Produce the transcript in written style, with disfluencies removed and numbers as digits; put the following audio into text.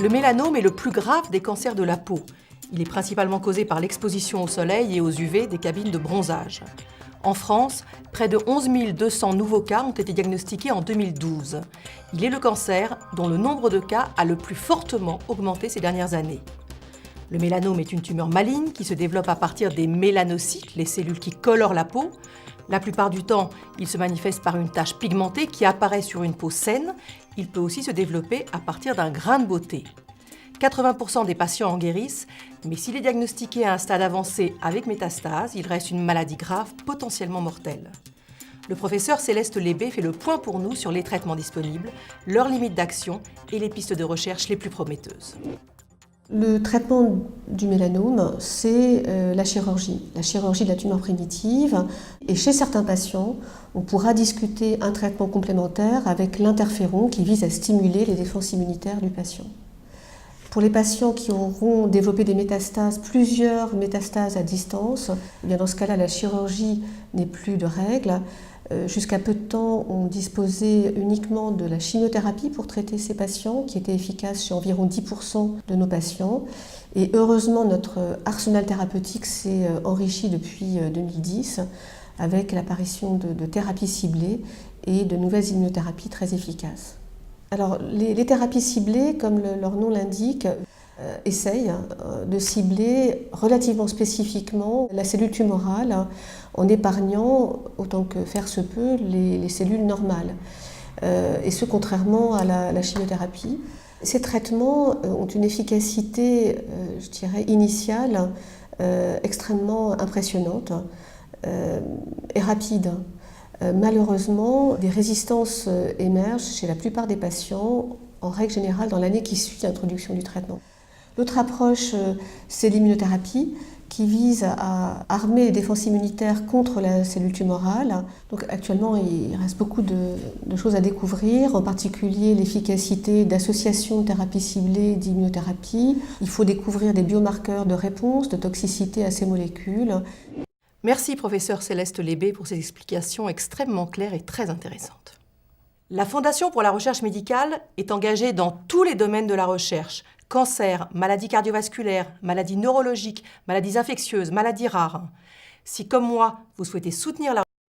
Le mélanome est le plus grave des cancers de la peau. Il est principalement causé par l'exposition au soleil et aux UV des cabines de bronzage. En France, près de 11 200 nouveaux cas ont été diagnostiqués en 2012. Il est le cancer dont le nombre de cas a le plus fortement augmenté ces dernières années. Le mélanome est une tumeur maligne qui se développe à partir des mélanocytes, les cellules qui colorent la peau. La plupart du temps, il se manifeste par une tache pigmentée qui apparaît sur une peau saine. Il peut aussi se développer à partir d'un grain de beauté. 80% des patients en guérissent, mais s'il est diagnostiqué à un stade avancé avec métastase, il reste une maladie grave, potentiellement mortelle. Le professeur Céleste Lébé fait le point pour nous sur les traitements disponibles, leurs limites d'action et les pistes de recherche les plus prometteuses. Le traitement du mélanome, c'est la chirurgie de la tumeur primitive. Et chez certains patients, on pourra discuter un traitement complémentaire avec l'interféron qui vise à stimuler les défenses immunitaires du patient. Pour les patients qui auront développé des métastases, plusieurs métastases à distance, eh bien dans ce cas-là, la chirurgie n'est plus de règle. Jusqu'à peu de temps, on disposait uniquement de la chimiothérapie pour traiter ces patients, qui était efficace chez environ 10% de nos patients. Et heureusement, notre arsenal thérapeutique s'est enrichi depuis 2010 avec l'apparition de thérapies ciblées et de nouvelles immunothérapies très efficaces. Alors, les thérapies ciblées, comme leur nom l'indique, essayent de cibler relativement spécifiquement la cellule tumorale en épargnant, autant que faire se peut, les cellules normales. Et ce, contrairement à la chimiothérapie. Ces traitements ont une efficacité, je dirais, initiale extrêmement impressionnante et rapide. Malheureusement, des résistances émergent chez la plupart des patients, en règle générale, dans l'année qui suit l'introduction du traitement. L'autre approche, c'est l'immunothérapie, qui vise à armer les défenses immunitaires contre la cellule tumorale. Donc actuellement, il reste beaucoup de choses à découvrir, en particulier l'efficacité d'associations de thérapies ciblées d'immunothérapie. Il faut découvrir des biomarqueurs de réponse, de toxicité à ces molécules. Merci professeur Céleste Lébé pour ces explications extrêmement claires et très intéressantes. La Fondation pour la recherche médicale est engagée dans tous les domaines de la recherche: cancer, maladies cardiovasculaires, maladies neurologiques, maladies infectieuses, maladies rares. Si comme moi, vous souhaitez soutenir la